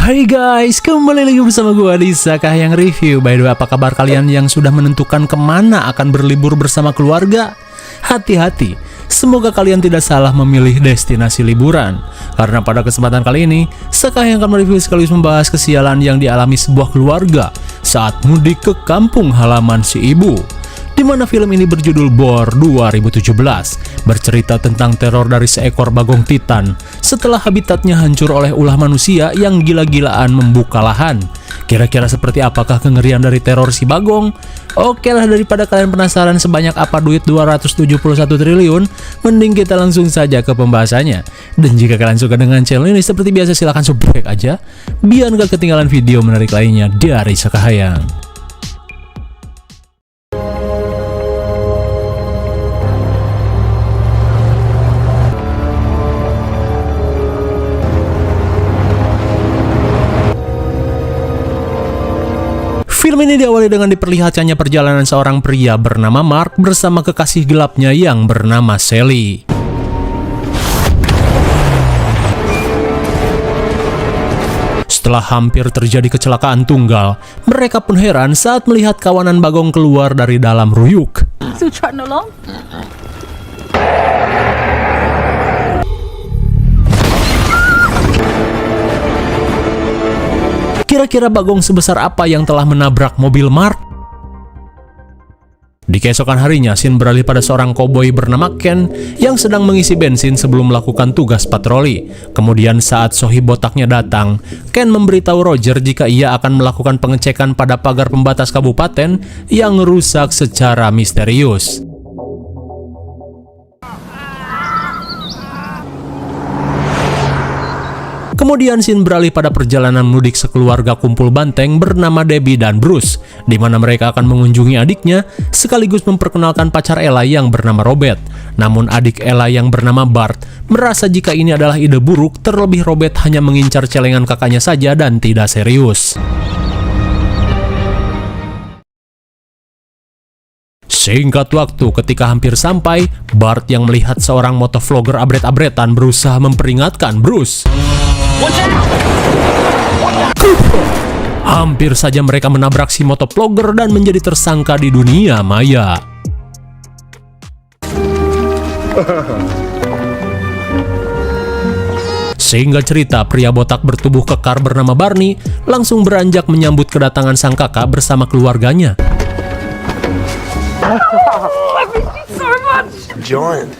Hai guys, kembali lagi bersama gue di Sakahayang Review. By the way, apa kabar kalian yang sudah menentukan kemana akan berlibur bersama keluarga? Hati-hati, semoga kalian tidak salah memilih destinasi liburan. Karena pada kesempatan kali ini, Sakahayang akan mereview sekaligus membahas kesialan yang dialami sebuah keluarga saat mudik ke kampung halaman si ibu. Di mana film ini berjudul Bor 2017, bercerita tentang teror dari seekor bagong titan setelah habitatnya hancur oleh ulah manusia yang gila-gilaan membuka lahan. Kira-kira seperti apakah kengerian dari teror si bagong? Oke lah, daripada kalian penasaran sebanyak apa duit 271 triliun, mending kita langsung saja ke pembahasannya. Dan jika kalian suka dengan channel ini, seperti biasa silahkan subscribe aja, biar gak ketinggalan video menarik lainnya dari Sakahayang. Film ini diawali dengan diperlihatkannya perjalanan seorang pria bernama Mark bersama kekasih gelapnya yang bernama Sally. Setelah hampir terjadi kecelakaan tunggal, mereka pun heran saat melihat kawanan bagong keluar dari dalam ruyuk. Still trotting along? Kira-kira bagong sebesar apa yang telah menabrak mobil Mark? Di keesokan harinya, scene beralih pada seorang koboi bernama Ken yang sedang mengisi bensin sebelum melakukan tugas patroli. Kemudian saat sohib botaknya datang, Ken memberitahu Roger jika ia akan melakukan pengecekan pada pagar pembatas kabupaten yang rusak secara misterius. Kemudian scene beralih pada perjalanan mudik sekeluarga kumpul banteng bernama Debbie dan Bruce, di mana mereka akan mengunjungi adiknya sekaligus memperkenalkan pacar Ella yang bernama Robert. Namun adik Ella yang bernama Bart merasa jika ini adalah ide buruk, terlebih Robert hanya mengincar celengan kakaknya saja dan tidak serius. Singkat waktu, ketika hampir sampai, Bart yang melihat seorang motovlogger abret-abretan berusaha memperingatkan Bruce. Hampir saja mereka menabrak si motovlogger dan menjadi tersangka di dunia maya. Sehingga cerita pria botak bertubuh kekar bernama Barney langsung beranjak menyambut kedatangan sang kakak bersama keluarganya. I miss you so much! Giant.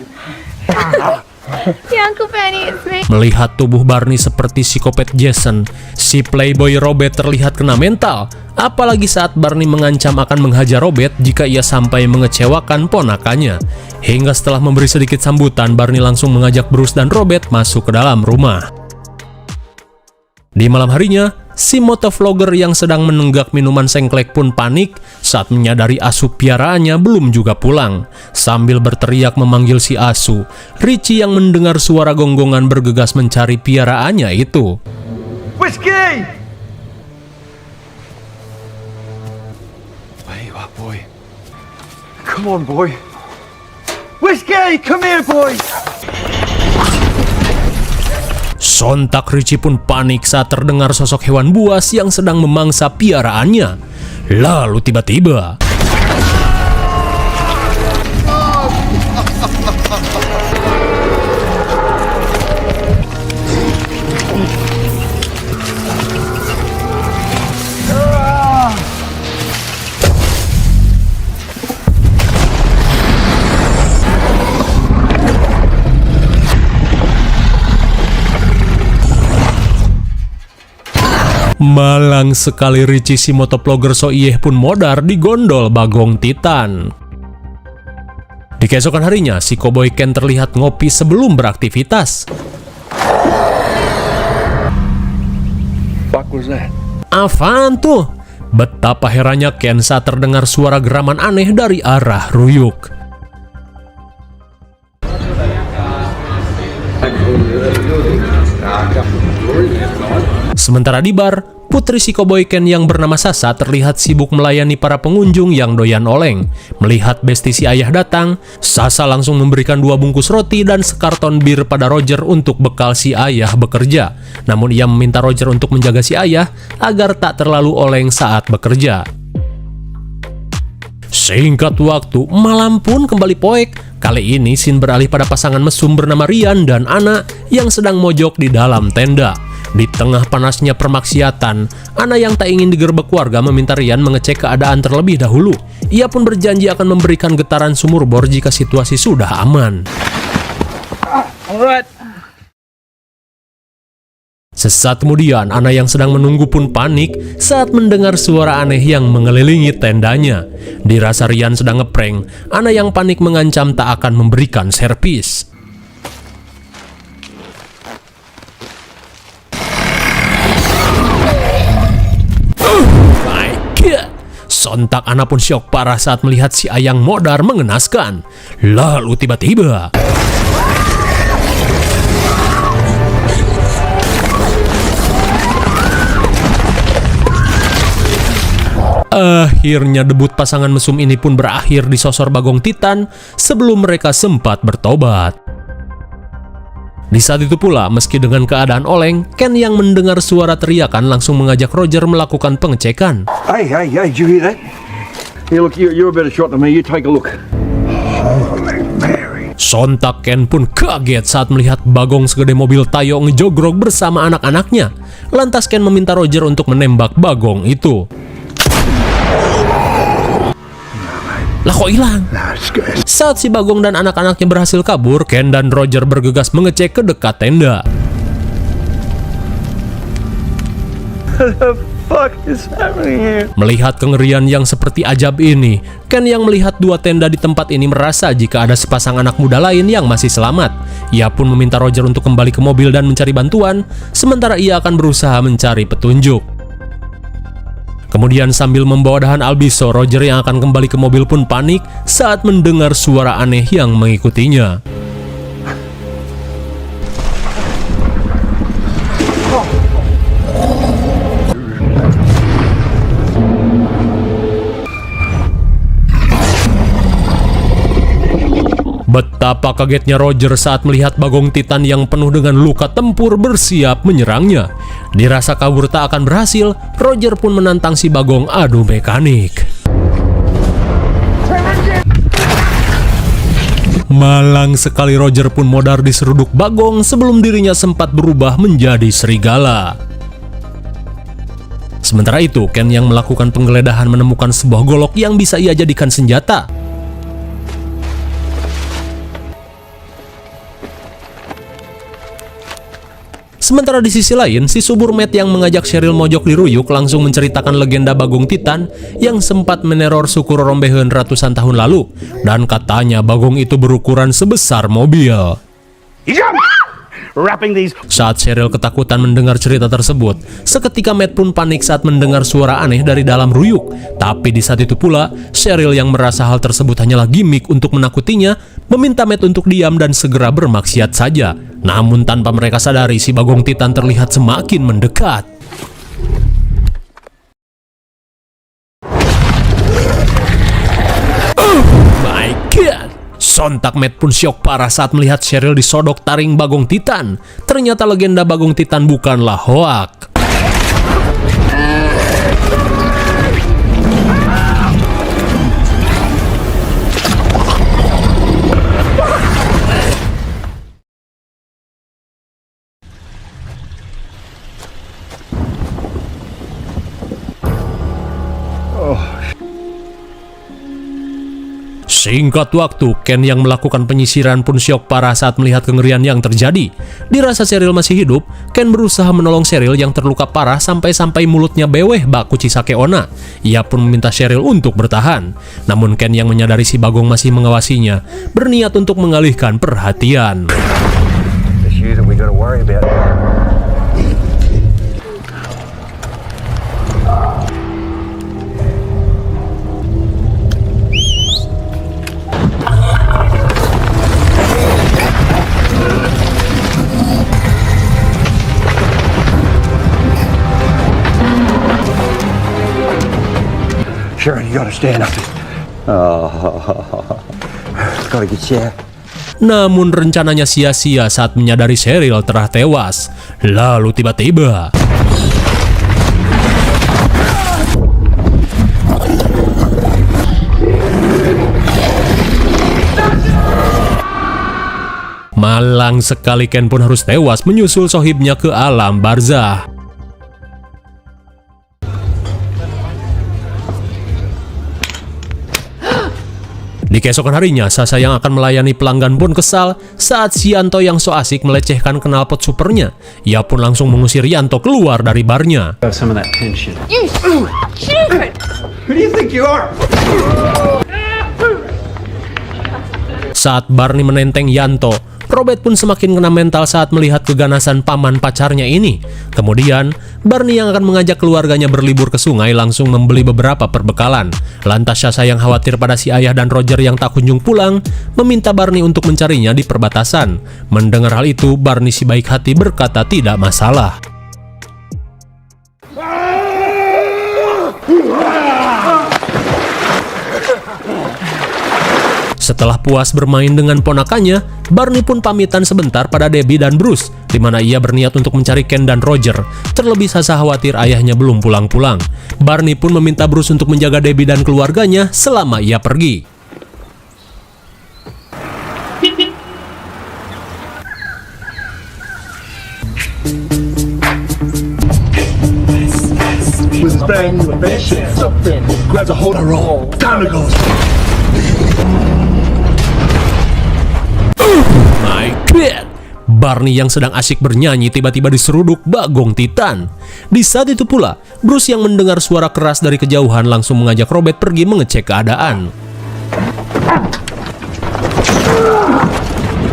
Yeah, Uncle Benny, it's me. Melihat tubuh Barney seperti psikopat Jason, si playboy Robert terlihat kena mental. Apalagi saat Barney mengancam akan menghajar Robert jika ia sampai mengecewakan ponakannya. Hingga setelah memberi sedikit sambutan, Barney langsung mengajak Bruce dan Robert masuk ke dalam rumah. Di malam harinya, si motovlogger yang sedang menenggak minuman sengklek pun panik saat menyadari asu piaraannya belum juga pulang. Sambil berteriak memanggil si asu, Richie yang mendengar suara gonggongan bergegas mencari piaraannya itu. Whiskey! Where you are, boy? Come on, boy. Whiskey, come here, boy! Sontak Richie pun panik saat terdengar sosok hewan buas yang sedang memangsa piaraannya. Lalu tiba-tiba malang sekali Richie si motovlogger soiyeh pun modar di gondol bagong titan. Di keesokan harinya, si koboi Ken terlihat ngopi sebelum beraktivitas. What was that? Apaan tuh? Betapa herannya Ken saat terdengar suara geraman aneh dari arah ruyuk. Sementara di bar, Putri si koboi Ken yang bernama Sasa terlihat sibuk melayani para pengunjung yang doyan oleng. Melihat besti si ayah datang, Sasa langsung memberikan 2 bungkus roti dan sekarton bir pada Roger untuk bekal si ayah bekerja. Namun ia meminta Roger untuk menjaga si ayah agar tak terlalu oleng saat bekerja. Singkat waktu, malam pun kembali poek. Kali ini scene beralih pada pasangan mesum bernama Rian dan Ana yang sedang mojok di dalam tenda. Di tengah panasnya permaksiatan, Ana yang tak ingin digerebek warga meminta Rian mengecek keadaan terlebih dahulu. Ia pun berjanji akan memberikan getaran sumur bor jika situasi sudah aman. Alright. Sesaat kemudian, Ana yang sedang menunggu pun panik saat mendengar suara aneh yang mengelilingi tendanya. Dirasa Rian sedang ngeprank, Ana yang panik mengancam tak akan memberikan servis. Sontak Ana pun syok parah saat melihat si ayang modar mengenaskan. Lalu tiba-tiba akhirnya debut pasangan mesum ini pun berakhir di sosor Bagong Titan sebelum mereka sempat bertobat. Di saat itu pula, meski dengan keadaan oleng, Ken yang mendengar suara teriakan langsung mengajak Roger melakukan pengecekan. Hey, did you hear that? Here, look, you're a better shot than me. You take a look. Holy Mary. Sontak Ken pun kaget saat melihat Bagong segede mobil Tayo ngejogrok bersama anak-anaknya. Lantas Ken meminta Roger untuk menembak Bagong itu. Lah kok hilang? Saat si Bagong dan anak-anaknya berhasil kabur, Ken dan Roger bergegas mengecek ke dekat tenda. What the fuck is happening here? Melihat kengerian yang seperti ajab ini, Ken yang melihat 2 tenda di tempat ini merasa jika ada sepasang anak muda lain yang masih selamat. Ia pun meminta Roger untuk kembali ke mobil dan mencari bantuan, sementara ia akan berusaha mencari petunjuk. Kemudian sambil membawa dahan Albiso, Roger yang akan kembali ke mobil pun panik saat mendengar suara aneh yang mengikutinya. Betapa kagetnya Roger saat melihat Bagong Titan yang penuh dengan luka tempur bersiap menyerangnya. Dirasa kabur tak akan berhasil, Roger pun menantang si Bagong adu mekanik. Malang sekali Roger pun modar diseruduk Bagong sebelum dirinya sempat berubah menjadi serigala. Sementara itu, Ken yang melakukan penggeledahan menemukan sebuah golok yang bisa ia jadikan senjata. Sementara di sisi lain, si subur Matt yang mengajak Cheryl mojok di Ruyuk langsung menceritakan legenda Bagong Titan yang sempat meneror suku Rorombeheun ratusan tahun lalu. Dan katanya Bagong itu berukuran sebesar mobil. Saat Cheryl ketakutan mendengar cerita tersebut, seketika Matt pun panik saat mendengar suara aneh dari dalam Ruyuk. Tapi di saat itu pula, Cheryl yang merasa hal tersebut hanyalah gimmick untuk menakutinya, meminta Matt untuk diam dan segera bermaksiat saja. Namun tanpa mereka sadari, si Bagong Titan terlihat semakin mendekat. Oh my god! Sontak Matt pun syok parah saat melihat Cheryl disodok taring Bagong Titan. Ternyata legenda Bagong Titan bukanlah hoak. Singkat waktu, Ken yang melakukan penyisiran pun syok parah saat melihat kengerian yang terjadi. Dirasa Cheryl masih hidup, Ken berusaha menolong Cheryl yang terluka parah sampai-sampai mulutnya beweh bak Kuchisake Onna. Ia pun meminta Cheryl untuk bertahan. Namun Ken yang menyadari si Bagong masih mengawasinya, berniat untuk mengalihkan perhatian. Sharon, you gotta stand up. Oh, gotta get you. Namun rencananya sia-sia saat menyadari Cheryl telah tewas. Lalu tiba-tiba malang sekali, Ken pun harus tewas menyusul sohibnya ke alam barzah. Di keesokan harinya, Sasha yang akan melayani pelanggan pun kesal saat si Yanto yang so asik melecehkan knalpot supernya. Ia pun langsung mengusir Yanto keluar dari barnya. Have some of that tension. You stupid! Who do you think you are? Saat Barney menenteng Yanto, Robert pun semakin kena mental saat melihat keganasan paman pacarnya ini. Kemudian, Barney yang akan mengajak keluarganya berlibur ke sungai langsung membeli beberapa perbekalan. Lantas Sasha yang khawatir pada si ayah dan Roger yang tak kunjung pulang, meminta Barney untuk mencarinya di perbatasan. Mendengar hal itu, Barney si baik hati berkata tidak masalah. Setelah puas bermain dengan ponakannya, Barney pun pamitan sebentar pada Debbie dan Bruce, di mana ia berniat untuk mencari Ken dan Roger. Terlebih Sasha khawatir ayahnya belum pulang-pulang. Barney pun meminta Bruce untuk menjaga Debbie dan keluarganya selama ia pergi. With his brand new invention, something grabs a hold of roll. Down it goes. My God! Barney yang sedang asyik bernyanyi tiba-tiba diseruduk Bagong Titan. Di saat itu pula, Bruce yang mendengar suara keras dari kejauhan langsung mengajak Robert pergi mengecek keadaan.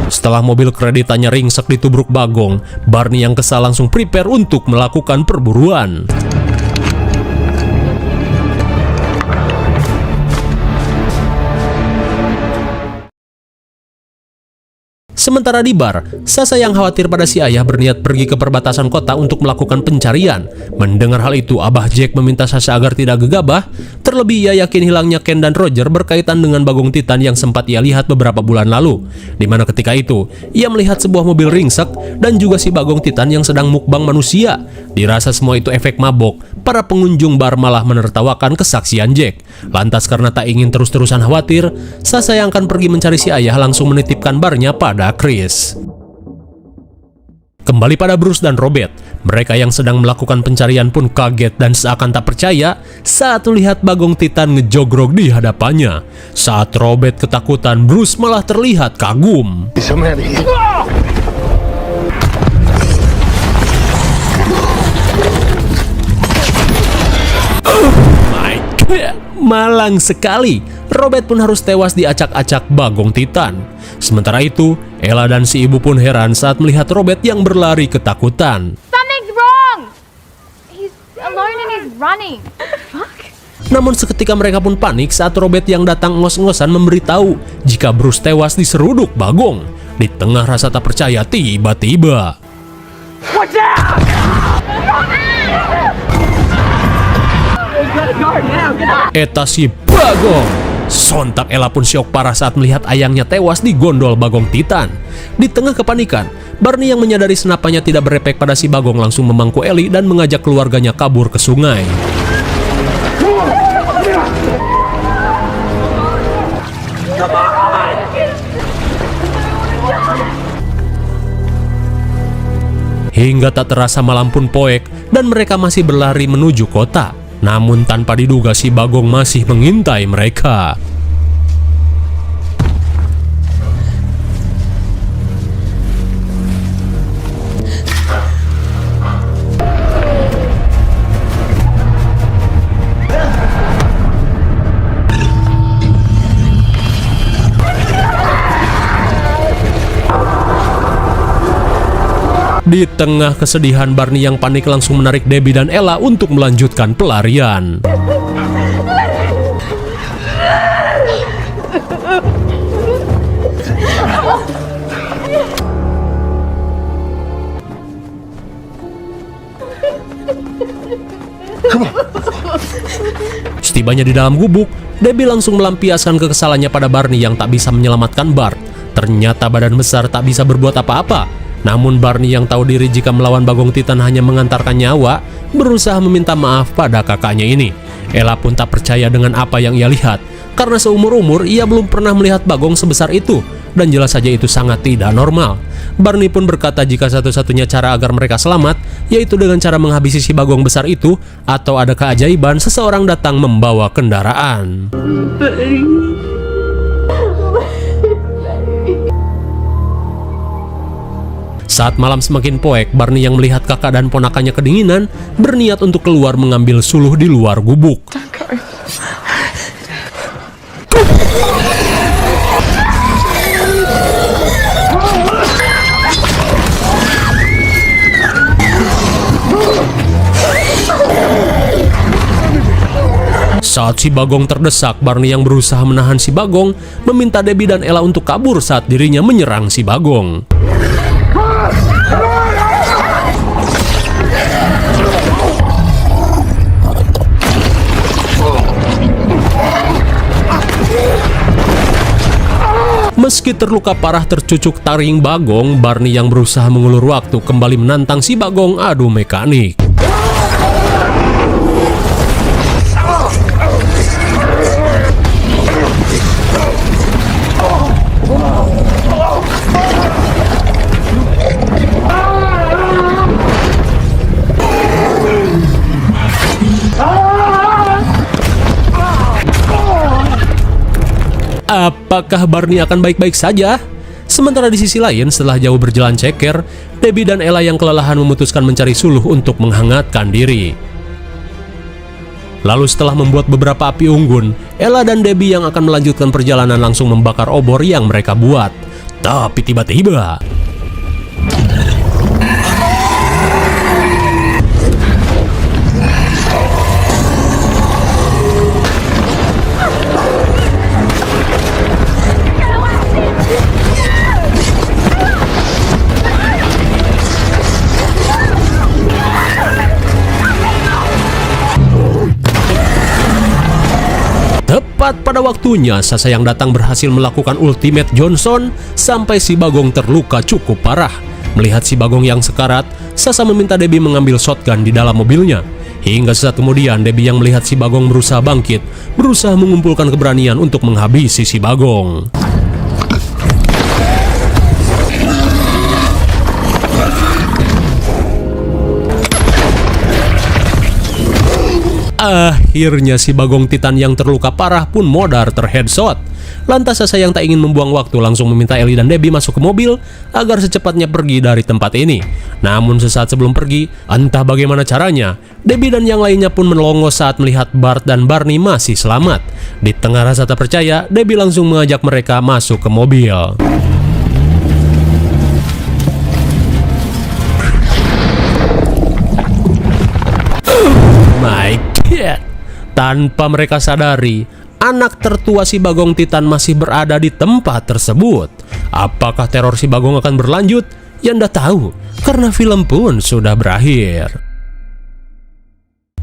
Setelah mobil kreditannya ringsek ditubruk Bagong, Barney yang kesal langsung prepare untuk melakukan perburuan. Sementara di bar, Sasha yang khawatir pada si ayah berniat pergi ke perbatasan kota untuk melakukan pencarian. Mendengar hal itu, Abah Jack meminta Sasha agar tidak gegabah. Terlebih ia yakin hilangnya Ken dan Roger berkaitan dengan Bagong Titan yang sempat ia lihat beberapa bulan lalu. Di mana ketika itu, ia melihat sebuah mobil ringsek dan juga si Bagong Titan yang sedang mukbang manusia. Dirasa semua itu efek mabok, para pengunjung bar malah menertawakan kesaksian Jack. Lantas karena tak ingin terus-terusan khawatir, Sasha yang akan pergi mencari si ayah langsung menitipkan barnya pada Chris. Kembali pada Bruce dan Robert, mereka yang sedang melakukan pencarian pun kaget dan seakan tak percaya saat melihat Bagong Titan ngejogrok di hadapannya. Saat Robert ketakutan, Bruce malah terlihat kagum. So many. My God, malang sekali. Robert pun harus tewas diacak-acak Bagong Titan. Sementara itu, Ella dan si ibu pun heran saat melihat Robert yang berlari ketakutan. Something's wrong! He's alone and he's running. What the fuck? Namun seketika mereka pun panik saat Robert yang datang ngos-ngosan memberitahu jika Bruce tewas diseruduk Bagong. Di tengah rasa tak percaya, tiba-tiba Watch out! We gotta guard now, get up! eta si Bagong. Sontak Ella pun syok parah saat melihat ayangnya tewas di gondol Bagong Titan. Di tengah kepanikan, Barney yang menyadari senapannya tidak berefek pada si Bagong langsung memangku Ellie dan mengajak keluarganya kabur ke sungai. Hingga tak terasa malam pun poek dan mereka masih berlari menuju kota. Namun tanpa diduga si Bagong masih mengintai mereka. Di tengah kesedihan, Barney yang panik langsung menarik Debbie dan Ella untuk melanjutkan pelarian. Come on. Setibanya di dalam gubuk, Debbie langsung melampiaskan kekesalannya pada Barney yang tak bisa menyelamatkan Bart. Ternyata badan besar tak bisa berbuat apa-apa. Namun Barney yang tahu diri jika melawan Bagong Titan hanya mengantarkan nyawa, berusaha meminta maaf pada kakaknya ini. Ella pun tak percaya dengan apa yang ia lihat, karena seumur-umur ia belum pernah melihat bagong sebesar itu, dan jelas saja itu sangat tidak normal. Barney pun berkata jika satu-satunya cara agar mereka selamat, yaitu dengan cara menghabisi si bagong besar itu, atau ada keajaiban seseorang datang membawa kendaraan. Saat malam semakin poek, Barney yang melihat kakak dan ponakannya kedinginan, berniat untuk keluar mengambil suluh di luar gubuk. Saat si bagong terdesak, Barney yang berusaha menahan si bagong, meminta Debbie dan Ella untuk kabur saat dirinya menyerang si bagong. Meski terluka parah tercucuk taring bagong, Barney yang berusaha mengulur waktu kembali menantang si bagong adu mekanik. Apakah Barney akan baik-baik saja? Sementara di sisi lain, setelah jauh berjalan ceker, Debbie dan Ella yang kelelahan memutuskan mencari suluh untuk menghangatkan diri. Lalu setelah membuat beberapa api unggun, Ella dan Debbie yang akan melanjutkan perjalanan langsung membakar obor yang mereka buat. Tapi tiba-tiba... Tepat pada waktunya, Sasa yang datang berhasil melakukan Ultimate Johnson sampai si bagong terluka cukup parah. Melihat si bagong yang sekarat, Sasa meminta Debbie mengambil shotgun di dalam mobilnya. Hingga sesaat kemudian, Debbie yang melihat si bagong berusaha bangkit, berusaha mengumpulkan keberanian untuk menghabisi si bagong. Akhirnya si bagong Titan yang terluka parah pun modar terheadshot. Lantas Sasa yang tak ingin membuang waktu langsung meminta Ellie dan Debbie masuk ke mobil agar secepatnya pergi dari tempat ini. Namun sesaat sebelum pergi, entah bagaimana caranya, Debbie dan yang lainnya pun melongo saat melihat Bart dan Barney masih selamat. Di tengah rasa tak percaya, Debbie langsung mengajak mereka masuk ke mobil. My God. Tanpa mereka sadari, anak tertua si bagong Titan masih berada di tempat tersebut. Apakah teror si bagong akan berlanjut? Ya ndak tahu, karena film pun sudah berakhir.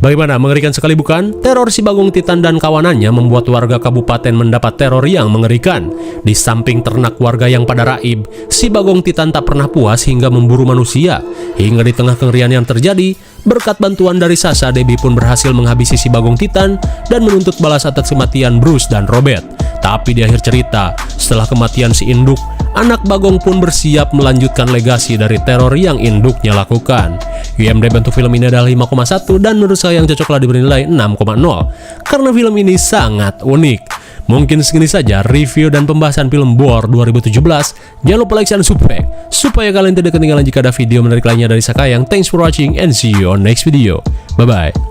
Bagaimana, mengerikan sekali bukan? Teror si bagong Titan dan kawanannya membuat warga kabupaten mendapat teror yang mengerikan. Di samping ternak warga yang pada raib, si bagong Titan tak pernah puas hingga memburu manusia. Hingga di tengah kengerian yang terjadi, berkat bantuan dari Sasa, Debbie pun berhasil menghabisi si bagong Titan dan menuntut balas atas kematian Bruce dan Robert. Tapi di akhir cerita, setelah kematian si induk, anak bagong pun bersiap melanjutkan legasi dari teror yang induknya lakukan. IMDb untuk film ini adalah 5,1 dan menurut saya yang cocoklah diberi nilai 6,0 karena film ini sangat unik. Mungkin segini saja review dan pembahasan film Boar 2017. Jangan lupa like dan subscribe supaya kalian tidak ketinggalan jika ada video menarik lainnya dari Sakayang. Thanks for watching and see you on next video. Bye bye.